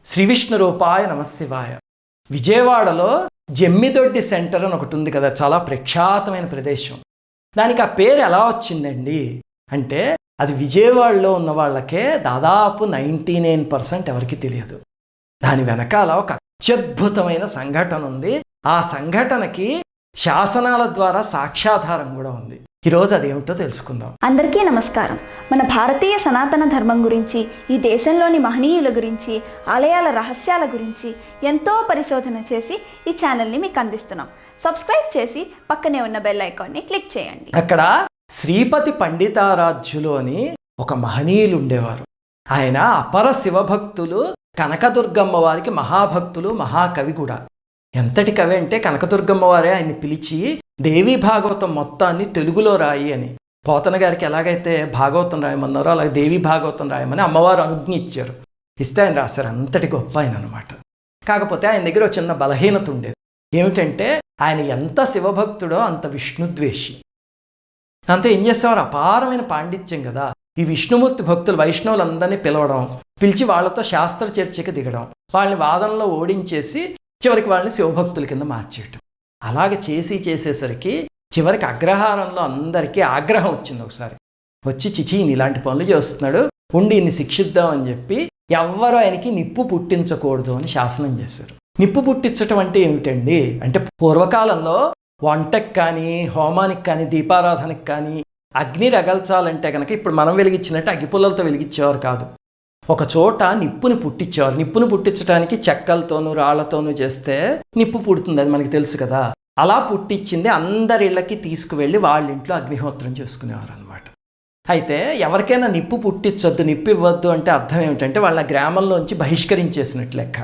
శ్రీ విష్ణు రూపాయ నమశివాయ. విజయవాడలో జమ్మిదొడ్డి సెంటర్ అని ఒకటి ఉంది కదా, చాలా ప్రఖ్యాతమైన ప్రదేశం. దానికి ఆ పేరు ఎలా వచ్చిందండి అంటే, అది విజయవాడలో ఉన్న వాళ్ళకే దాదాపు 99% ఎవరికి తెలియదు. దాని వెనకాల ఒక అత్యద్భుతమైన సంఘటన ఉంది. ఆ సంఘటనకి శాసనాల ద్వారా సాక్ష్యాధారం కూడా ఉంది. ఈరోజు అదేమిటో తెలుసుకుందాం. అందరికీ నమస్కారం. మన భారతీయ సనాతన ధర్మం గురించి, ఈ దేశంలోని మహనీయుల గురించి, ఆలయాల రహస్యాల గురించి ఎంతో పరిశోధన చేసి ఈ ఛానల్ని మీకు అందిస్తున్నాం. సబ్స్క్రైబ్ చేసి పక్కనే ఉన్న బెల్ ఐకాన్ని క్లిక్ చేయండి. అక్కడ శ్రీపతి పండితారాధ్యులు అని ఒక మహనీయులు ఉండేవారు. ఆయన అపర శివభక్తులు, కనకదుర్గమ్మ వారికి మహాభక్తులు, మహాకవి కూడా. ఎంతటి కవి అంటే కనకదుర్గమ్మ వారే ఆయన్ని పిలిచి దేవీ భాగవతం మొత్తాన్ని తెలుగులో రాయి అని, పోతన గారికి ఎలాగైతే భాగవతం రాయమన్నారో అలాగే దేవీ భాగవతం రాయమని అమ్మవారు అనుజ్ఞ ఇచ్చారు. ఇస్తే ఆయన రాశారు. అంతటి గొప్ప ఆయన అనమాట. కాకపోతే ఆయన దగ్గర ఒక చిన్న బలహీనత ఉండేది. ఏమిటంటే ఆయన ఎంత శివభక్తుడో అంత విష్ణుద్వేషి. దాంతో ఏం చేసేవారు, అపారమైన పాండిత్యం కదా, ఈ విష్ణుమూర్తి భక్తులు వైష్ణవులందరినీ పిలిచి వాళ్ళతో శాస్త్ర చర్చకి దిగడం, వాళ్ళని వాదనలో ఓడించేసి చివరికి వాళ్ళని శివభక్తుల కింద మార్చేయటం. అలాగే చేసేసరికి చివరికి అగ్రహారంలో అందరికీ ఆగ్రహం వచ్చింది. ఒకసారి వచ్చి చిచి ఇలాంటి పనులు చేస్తున్నాడు, ఉండి ఇన్ని శిక్షిద్దామని చెప్పి ఎవ్వరూ ఆయనకి నిప్పు పుట్టించకూడదు అని శాసనం చేశారు. నిప్పు పుట్టించటం అంటే ఏమిటండి అంటే, పూర్వకాలంలో వంటకి కానీ హోమానికి కానీ దీపారాధనకి కానీ అగ్ని రగల్చాలంటే కనుక ఇప్పుడు మనం వెలిగించినట్టు అగ్గిపుల్లలతో వెలిగించేవారు కాదు. ఒక చోట నిప్పుని పుట్టించేవారు. నిప్పుని పుట్టించడానికి చెక్కలతోనూ రాళ్లతోనూ చేస్తే నిప్పు పుడుతుంది, అది మనకి తెలుసు కదా. అలా పుట్టించింది అందరి ఇళ్ళకి తీసుకువెళ్ళి వాళ్ళ ఇంట్లో అగ్నిహోత్రం చేసుకునేవారు అనమాట. అయితే ఎవరికైనా నిప్పు పుట్టించొద్దు, నిప్పు ఇవ్వద్దు అంటే అర్థం ఏమిటంటే వాళ్ళ గ్రామంలోంచి బహిష్కరించేసినట్లు లెక్క.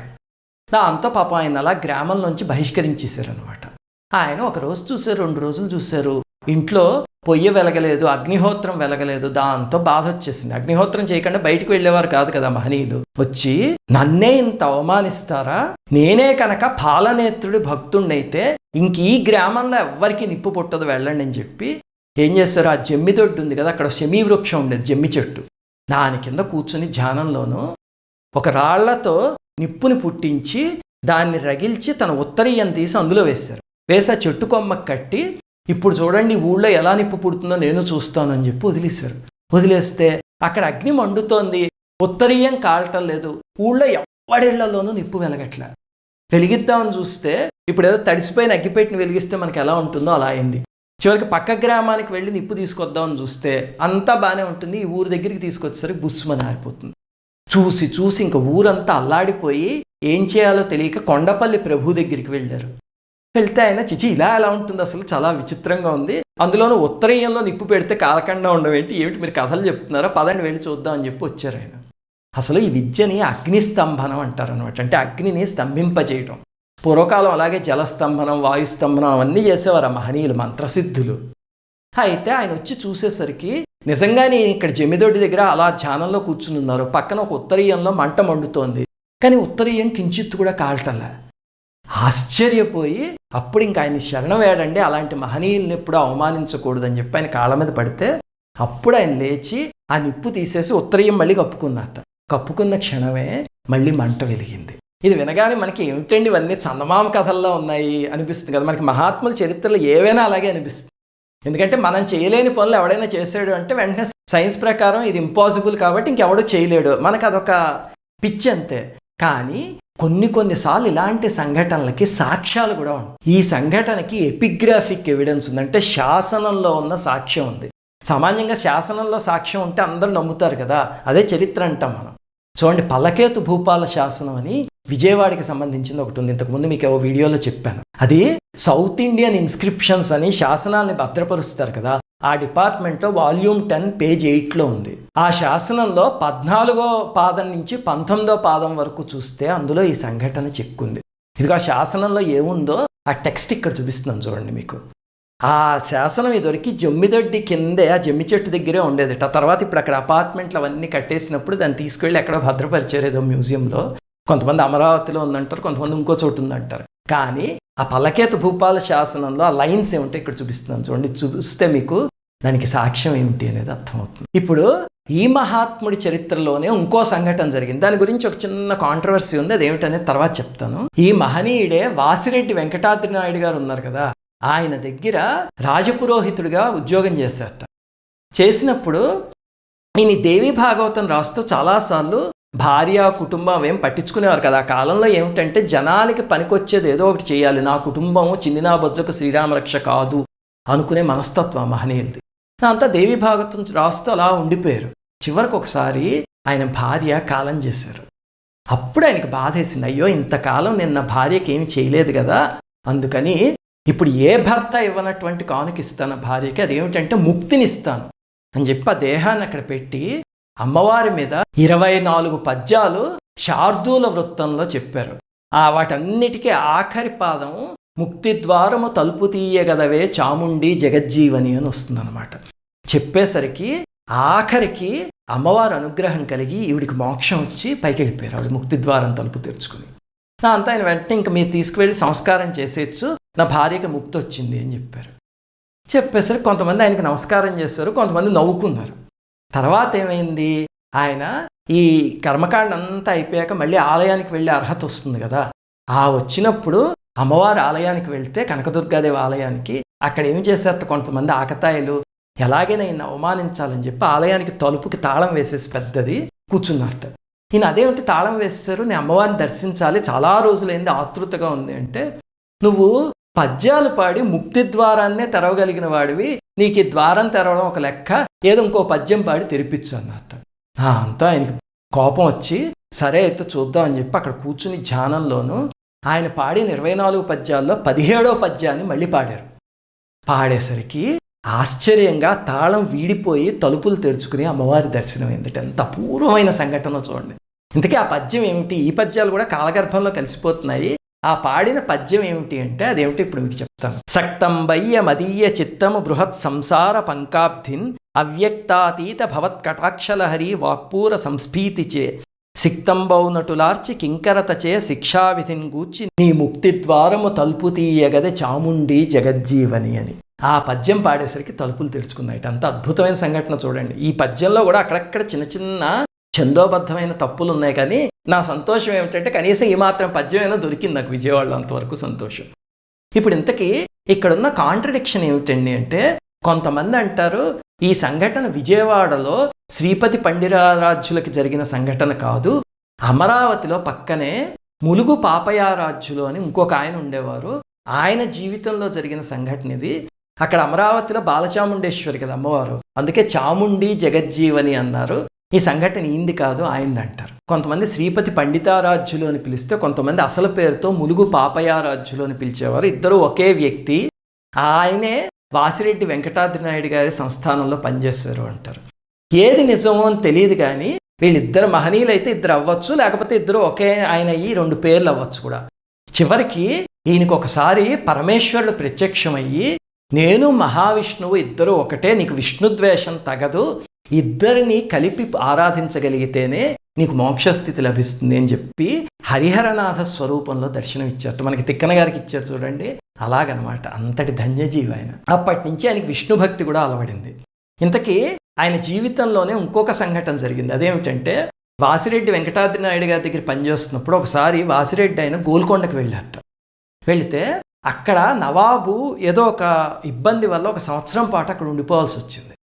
దాంతో పాపం ఆయన అలా గ్రామంలోంచి బహిష్కరించేశారు అనమాట. ఆయన ఒక రోజు చూశారు, 2 రోజులు చూశారు, ఇంట్లో పొయ్యి వెలగలేదు, అగ్నిహోత్రం వెలగలేదు. దాంతో బాధ వచ్చేసింది. అగ్నిహోత్రం చేయకుండా బయటకు వెళ్ళేవారు కాదు కదా మహనీయులు. వచ్చి నన్నే ఇంత అవమానిస్తారా, నేనే కనుక పాలనేత్రుడి భక్తుడినైతే ఇంక ఈ గ్రామంలో ఎవ్వరికి నిప్పు పుట్టదు, వెళ్ళండి అని చెప్పి ఏం చేశారు, ఆ జమ్మిదొడ్డు ఉంది కదా, అక్కడ శమీ వృక్షం ఉండేది, జమ్మి చెట్టు, దాని కింద కూర్చుని ధ్యానంలోనూ ఒక రాళ్లతో నిప్పుని పుట్టించి దాన్ని రగిల్చి తన ఉత్తరీయం తీసి అందులో వేశారు. వేసి ఆ చెట్టు కొమ్మకు కట్టి, ఇప్పుడు చూడండి ఊళ్ళో ఎలా నిప్పు పుడుతుందో నేను చూస్తానని చెప్పి వదిలేశారు. వదిలేస్తే అక్కడ అగ్ని మండుతోంది, ఉత్తరీయం కాలటం లేదు, ఊళ్ళో ఎవడిళ్లలోనూ నిప్పు వెలగట్లే. వెలిగిద్దామని చూస్తే ఇప్పుడు ఏదో తడిసిపోయిన అగ్గిపెట్టిని వెలిగిస్తే మనకి ఎలా ఉంటుందో అలా అయింది. చివరికి పక్క గ్రామానికి వెళ్ళి నిప్పు తీసుకొద్దామని చూస్తే అంతా బాగానే ఉంటుంది, ఈ ఊరి దగ్గరికి తీసుకొచ్చేసరికి బుస్సుమని ఆరిపోతుంది. చూసి ఇంక ఊరంతా అల్లాడిపోయి ఏం చేయాలో తెలియక కొండపల్లి ప్రభు దగ్గరికి వెళ్ళారు. వెళ్తే ఆయన చిచి ఇలా ఎలా ఉంటుంది, అసలు చాలా విచిత్రంగా ఉంది, అందులోనూ ఉత్తరీయంలో నిప్పు పెడితే కాలకుండా ఉండవేంటి, ఏమిటి మీరు కథలు చెప్తున్నారా, పదండి వెళ్ళి చూద్దాం అని చెప్పి వచ్చారు ఆయన. అసలు ఈ విద్యని అగ్నిస్తంభనం అంటారనమాట. అంటే అగ్నిని స్తంభింపజేయటం. పూర్వకాలం అలాగే జలస్తంభనం, వాయుస్తంభనం అవన్నీ చేసేవారు ఆ మహనీయులు, మంత్రసిద్ధులు. అయితే ఆయన వచ్చి చూసేసరికి నిజంగానే ఇక్కడ జమ్మిదొడ్డి దగ్గర అలా ధ్యానంలో కూర్చుని ఉన్నారు. పక్కన ఒక ఉత్తరీయంలో మంట మండుతోంది, కానీ ఉత్తరీయం కించిత్తు కూడా కాలటలే. ఆశ్చర్యపోయి అప్పుడు ఇంకా ఆయన శరణం వేడండి, అలాంటి మహనీయుల్ని ఎప్పుడు అవమానించకూడదని చెప్పి ఆయన కాళ్ళ మీద పడితే అప్పుడు ఆయన లేచి ఆ నిప్పు తీసేసి ఉత్తరీయం మళ్ళీ కప్పుకున్నట్ట. కప్పుకున్న క్షణమే మళ్ళీ మంట వెలిగింది. ఇది వినగానే మనకి ఏమిటండి ఇవన్నీ చందమామ కథల్లో ఉన్నాయి అనిపిస్తుంది కదా. మనకి మహాత్ముల చరిత్రలో ఏవైనా అలాగే అనిపిస్తుంది. ఎందుకంటే మనం చేయలేని పనులు ఎవడైనా చేసాడు అంటే వెంటనే సైన్స్ ప్రకారం ఇది ఇంపాసిబుల్ కాబట్టి ఇంకెవడో చేయలేడు, మనకు అదొక పిచ్చి అంతే. కానీ కొన్నిసార్లు ఇలాంటి సంఘటనలకి సాక్ష్యాలు కూడా ఉంటాయి. ఈ సంఘటనకి ఎపిగ్రాఫిక్ ఎవిడెన్స్ ఉంది, అంటే శాసనంలో ఉన్న సాక్ష్యం ఉంది. సామాన్యంగా శాసనంలో సాక్ష్యం ఉంటే అందరూ నమ్ముతారు కదా, అదే చరిత్ర అంటాం మనం. చూడండి, పల్లకేతు భూపాల శాసనం అని విజయవాడకి సంబంధించింది ఒకటి ఉంది. ఇంతకుముందు మీకు ఏవో వీడియోలో చెప్పాను. అది సౌత్ ఇండియన్ ఇన్స్క్రిప్షన్స్ అని శాసనాల్ని భద్రపరుస్తారు కదా, ఆ డిపార్ట్మెంట్లో వాల్యూమ్ 10 పేజ్ 8లో ఉంది. ఆ శాసనంలో 14వ పాదం నుంచి 19వ పాదం వరకు చూస్తే అందులో ఈ సంఘటన చెక్కుంది. ఇదిగో ఆ శాసనంలో ఏముందో ఆ టెక్స్ట్ ఇక్కడ చూపిస్తున్నాను చూడండి మీకు. ఆ శాసనం ఇదివరకు జమ్మిదొడ్డి కిందే ఆ జమ్మి చెట్టు దగ్గరే ఉండేది. ఆ తర్వాత ఇప్పుడు అక్కడ అపార్ట్మెంట్లు అవన్నీ కట్టేసినప్పుడు దాన్ని తీసుకెళ్ళి ఎక్కడో భద్రపరిచారు ఏదో మ్యూజియంలో. కొంతమంది అమరావతిలో ఉందంటారు, కొంతమంది ఇంకో చోటు ఉందంటారు. కానీ ఆ పల్లకేతు భూపాల శాసనంలో ఆ లైన్స్ ఏమిటో ఇక్కడ చూపిస్తున్నాను చూడండి. చూస్తే మీకు దానికి సాక్ష్యం ఏమిటి అనేది అర్థమవుతుంది. ఇప్పుడు ఈ మహాత్ముడి చరిత్రలోనే ఇంకో సంఘటన జరిగింది. దాని గురించి ఒక చిన్న కాంట్రవర్సీ ఉంది, అదేమిటనేది తర్వాత చెప్తాను. ఈ మహనీయుడే వాసిరెడ్డి వెంకటాద్రి నాయుడు గారు ఉన్నారు కదా, ఆయన దగ్గర రాజపురోహితుడిగా ఉద్యోగం చేశారట. చేసినప్పుడు ఈయన దేవి భాగవతం రాస్తూ చాలాసార్లు భార్య కుటుంబం ఏం పట్టించుకునేవారు కదా. ఆ కాలంలో ఏమిటంటే జనాలకి పనికొచ్చేది ఏదో ఒకటి చేయాలి, నా కుటుంబం చిన్నినా బొజ్జకు శ్రీరామరక్ష కాదు అనుకునే మనస్తత్వం మహనీయులది. అంతా దేవి భాగవతం రాస్తూ అలా ఉండిపోయారు. చివరికి ఒకసారి ఆయన భార్య కాలం చేశారు. అప్పుడు ఆయనకి బాధేసింది, అయ్యో ఇంతకాలం నేను నా భార్యకి ఏమి చేయలేదు కదా, అందుకని ఇప్పుడు ఏ భర్త ఇవ్వనటువంటి కానుక ఇస్తాను భార్యకి, అదేమిటంటే ముక్తినిస్తాను అని చెప్పి ఆ దేహాన్ని అక్కడ పెట్టి అమ్మవారి మీద 24 పద్యాలు శార్దూల వృత్తంలో చెప్పారు. వాటన్నిటికీ ఆఖరి పాదం ముక్తి ద్వారము తలుపు తీయగదవే చాముండి జగజ్జీవని అని వస్తుందన్నమాట. చెప్పేసరికి ఆఖరికి అమ్మవారు అనుగ్రహం కలిగి ఈవిడికి మోక్షం వచ్చి పైకి వెళ్ళిపోయారు. ఆవిడ ముక్తి ద్వారం తలుపు తెరుచుకుని. అంతా ఆయన వెంటనే ఇంకా మీరు తీసుకువెళ్ళి సంస్కారం చేసేయచ్చు, నా భార్యకి ముక్తి వచ్చింది అని చెప్పారు. చెప్పేసరికి కొంతమంది ఆయనకి నమస్కారం చేశారు, కొంతమంది నవ్వుకున్నారు. తర్వాత ఏమైంది, ఆయన ఈ కర్మకాండ అంతా అయిపోయాక మళ్ళీ ఆలయానికి వెళ్ళే అర్హత వస్తుంది కదా. వచ్చినప్పుడు అమ్మవారి ఆలయానికి వెళ్తే కనకదుర్గాదేవి ఆలయానికి, అక్కడ ఏం చేశారట కొంతమంది ఆకతాయిలు, ఎలాగైనా ఈయన అవమానించాలని చెప్పి ఆలయానికి తలుపుకి తాళం వేసేసి పెద్దది కూర్చున్నట్ట. ఈయన అదేమిటి తాళం వేసేసారు, నేను అమ్మవారిని దర్శించాలి, చాలా రోజులైంది, ఆతృతగా ఉంది అంటే, నువ్వు పద్యాలు పాడి ముక్తి ద్వారాన్నే తెరవగలిగిన వాడివి, నీకు ఈ ద్వారం తెరవడం ఒక లెక్క, ఏదో ఇంకో పద్యం పాడి తెరిపించు అన్నట్ట. అంతా ఆయనకి కోపం వచ్చి సరే అయితే చూద్దాం అని చెప్పి అక్కడ కూర్చుని ధ్యానంలోనూ ఆయన పాడిన 24 పద్యాల్లో 17వ పద్యాన్ని మళ్ళీ పాడారు. పాడేసరికి ఆశ్చర్యంగా తాళం వీడిపోయి తలుపులు తెరుచుకుని అమ్మవారి దర్శనం ఏంటంటే ఎంత అపూర్వమైన సంఘటన చూడండి. ఇంతకీ ఆ పద్యం ఏమిటి, ఈ పద్యాలు కూడా కాలగర్భంలో కలిసిపోతున్నాయి. ఆ పాడిన పద్యం ఏమిటి అంటే అదేమిటి ఇప్పుడు మీకు చెప్తాను. సక్తంబయ్య మదీయ చిత్తము బృహత్ సంసార పంకాబ్ధిన్ అవ్యక్తాతీత భవత్ కటాక్షలహరి వాక్పూర సంస్ఫీతిచే సిక్తంబౌనటులార్చి కింకరతచే శిక్షావిధిని గూర్చి నీ ముక్తి ద్వారము తలుపు తీయగదే చాముండి జగజ్జీవని అని ఆ పద్యం పాడేసరికి తలుపులు తెరుచుకున్నాయి. అంత అద్భుతమైన సంఘటన చూడండి. ఈ పద్యంలో కూడా అక్కడక్కడ చిన్న చిన్న ఛందోబద్ధమైన తప్పులు ఉన్నాయి, కానీ నా సంతోషం ఏమిటంటే కనీసం ఈ మాత్రం పద్యమైనా దొరికింది నాకు విజయవాడలో, అంతవరకు సంతోషం. ఇప్పుడు ఇంతకీ ఇక్కడున్న కాంట్రడిక్షన్ ఏమిటండి అంటే, కొంతమంది అంటారు ఈ సంఘటన విజయవాడలో శ్రీపతి పండిరారాధ్యులకి జరిగిన సంఘటన కాదు, అమరావతిలో పక్కనే ములుగు పాపయారాధ్యులు అని ఇంకొక ఆయన ఉండేవారు, ఆయన జీవితంలో జరిగిన సంఘటన ఇది. అక్కడ అమరావతిలో బాలచాముండేశ్వరి కదా అమ్మవారు, అందుకే చాముండి జగజ్జీవని అన్నారు. ఈ సంఘటన ఈంది కాదు ఆయనది అంటారు. కొంతమంది శ్రీపతి పండితారాధ్యులు అని పిలిస్తే, కొంతమంది అసలు పేరుతో ములుగు పాపయారాధ్యులు అని పిలిచేవారు. ఇద్దరు ఒకే వ్యక్తి, ఆయనే వాసిరెడ్డి వెంకటాద్రి నాయుడు గారి సంస్థానంలో పనిచేశారు అంటారు. ఏది నిజమో అని తెలియదు, కానీ వీళ్ళిద్దరు మహనీయులు అయితే ఇద్దరు అవ్వచ్చు, లేకపోతే ఇద్దరు ఒకే ఆయన అయ్యి 2 పేర్లు అవ్వచ్చు కూడా. చివరికి ఈయనకు ఒకసారి పరమేశ్వరుడు ప్రత్యక్షమయ్యి, నేను మహావిష్ణువు ఇద్దరు ఒకటే, నీకు విష్ణుద్వేషం తగదు, ఇద్దరిని కలిపి ఆరాధించగలిగితేనే నీకు మోక్షస్థితి లభిస్తుంది అని చెప్పి హరిహరనాథ స్వరూపంలో దర్శనం ఇచ్చారు. మనకి తిక్కన గారికి ఇచ్చారు చూడండి, అలాగనమాట. అంతటి ధన్యజీవి ఆయన. అప్పటి నుంచి ఆయనకి విష్ణు భక్తి కూడా అలవడింది. ఇంతకీ ఆయన జీవితంలోనే ఇంకొక సంఘటన జరిగింది. అదేమిటంటే, వాసిరెడ్డి వెంకటాద్రి నాయుడు గారి దగ్గర పనిచేస్తున్నప్పుడు ఒకసారి వాసిరెడ్డి ఆయన గోల్కొండకు వెళ్ళారట. వెళితే అక్కడ నవాబు ఏదో ఒక ఇబ్బంది వల్ల 1 సంవత్సరం పాటు అక్కడ ఉండిపోవాల్సి వచ్చింది.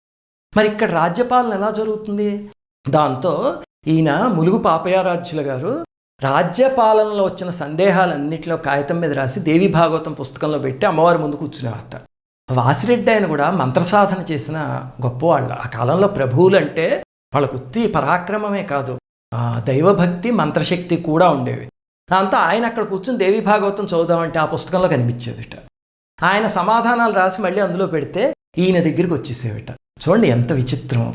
మరి ఇక్కడ రాజ్యపాలన ఎలా జరుగుతుంది? దాంతో ఈయన ములుగు పాపయారాధ్యుల గారు రాజ్యపాలనలో వచ్చిన సందేహాలన్నింటిలో కాగితం మీద రాసి దేవి భాగవతం పుస్తకంలో పెట్టి అమ్మవారి ముందు కూర్చునేవారట. వాసిరెడ్డి ఆయన కూడా మంత్రసాధన చేసిన గొప్పవాళ్ళు. ఆ కాలంలో ప్రభువులు అంటే వాళ్ళకు ఉత్తి పరాక్రమమే కాదు, దైవభక్తి మంత్రశక్తి కూడా ఉండేవి. దాంతో ఆయన అక్కడ కూర్చుని దేవి భాగవతం చదువుదామంటే ఆ పుస్తకంలో కనిపించేదిట. ఆయన సమాధానాలు రాసి మళ్ళీ అందులో పెడితే ఈయన దగ్గరికి వచ్చేసేవిట. చూడండి ఎంత విచిత్రం.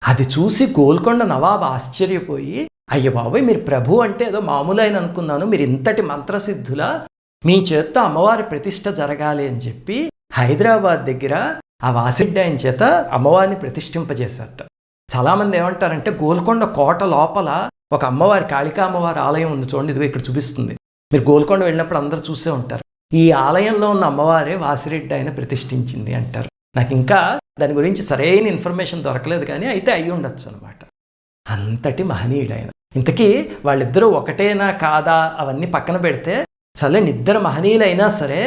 అది చూసి గోల్కొండ నవాబు ఆశ్చర్యపోయి, అయ్య బాబోయ్, మీరు ప్రభు అంటే ఏదో మామూలు ఆయన అనుకున్నాను, మీరు ఇంతటి మంత్రసిద్ధులా, మీ చేత్తో అమ్మవారి ప్రతిష్ఠ జరగాలి అని చెప్పి హైదరాబాద్ దగ్గర ఆ వాసిరెడ్డి ఆయన చేత అమ్మవారిని ప్రతిష్ఠింపజేశారట. చాలామంది ఏమంటారంటే, గోల్కొండ కోట లోపల ఒక అమ్మవారి కాళికా అమ్మవారి ఆలయం ఉంది చూడండి, ఇదిగో ఇక్కడ చూపిస్తుంది. మీరు గోల్కొండ వెళ్ళినప్పుడు అందరూ చూసే ఉంటారు. ఈ ఆలయంలో ఉన్న అమ్మవారే వాసిరెడ్డి ఆయన ప్రతిష్ఠించింది అంటారు. నాకు ఇంకా దాని గురించి సరైన ఇన్ఫర్మేషన్ దొరకలేదు, కానీ అయితే అయ్యి ఉండొచ్చు అనమాట. అంతటి మహనీయుడైన. ఇంతకీ వాళ్ళిద్దరూ ఒకటేనా కాదా అవన్నీ పక్కన పెడితే, సరే ఇద్దరు మహనీయులైనా సరే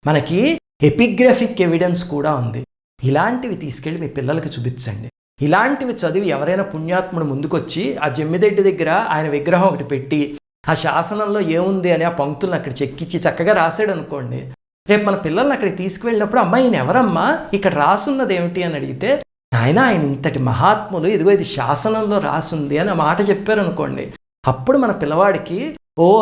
మనకి ఎపిగ్రఫిక్ ఎవిడెన్స్ కూడా ఉంది. ఇలాంటివి తీసుకెళ్ళి మీ పిల్లలకి చూపించండి. ఇలాంటివి చదివి ఎవరైనా పుణ్యాత్ముడు ముందుకొచ్చి ఆ జమ్మిదెడ్డి దగ్గర ఆయన విగ్రహం ఒకటి పెట్టి ఆ శాసనంలో ఏముంది అని ఆ పంక్తులను అక్కడ చెక్కిచ్చి చక్కగా రాశాడు అనుకోండి, రేపు మన పిల్లల్ని అక్కడికి తీసుకువెళ్ళినప్పుడు అమ్మ ఈయన ఎవరమ్మా, ఇక్కడ రాసున్నది ఏమిటి అని అడిగితే, ఆయన ఇంతటి మహాత్ములు, ఇదిగో ఇది శాసనంలో రాసుంది అని ఆ మాట చెప్పారనుకోండి, అప్పుడు మన పిల్లవాడికి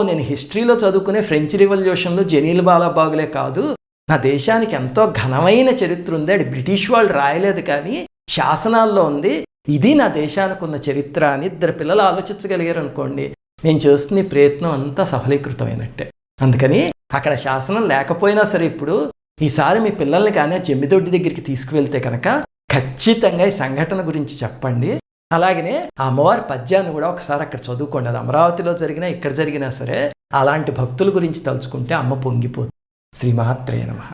నేను హిస్టరీలో చదువుకునే ఫ్రెంచ్ రివల్యూషన్లో జనీల్ బాలాబాగులే కాదు, నా దేశానికి ఎంతో ఘనమైన చరిత్ర ఉంది, అది బ్రిటిష్ వాళ్ళు రాయలేదు కానీ శాసనాల్లో ఉంది, ఇది నా దేశానికి ఉన్న చరిత్ర అని ఇద్దరు పిల్లలు ఆలోచించగలిగారు అనుకోండి, నేను చేస్తున్న ఈ ప్రయత్నం అంతా సఫలీకృతమైనట్టే. అందుకని అక్కడ శాసనం లేకపోయినా సరే ఇప్పుడు ఈసారి మీ పిల్లల్ని కానీ ఆ జమ్మిదొడ్డి దగ్గరికి తీసుకువెళ్తే కనుక ఖచ్చితంగా ఈ సంఘటన గురించి చెప్పండి. అలాగనే ఆ అమ్మవారి పద్యాన్ని కూడా ఒకసారి అక్కడ చదువుకోండి. అది అమరావతిలో జరిగినా ఇక్కడ జరిగినా సరే అలాంటి భక్తుల గురించి తలుచుకుంటే అమ్మ పొంగిపోతుంది. శ్రీమాత్రే నమః.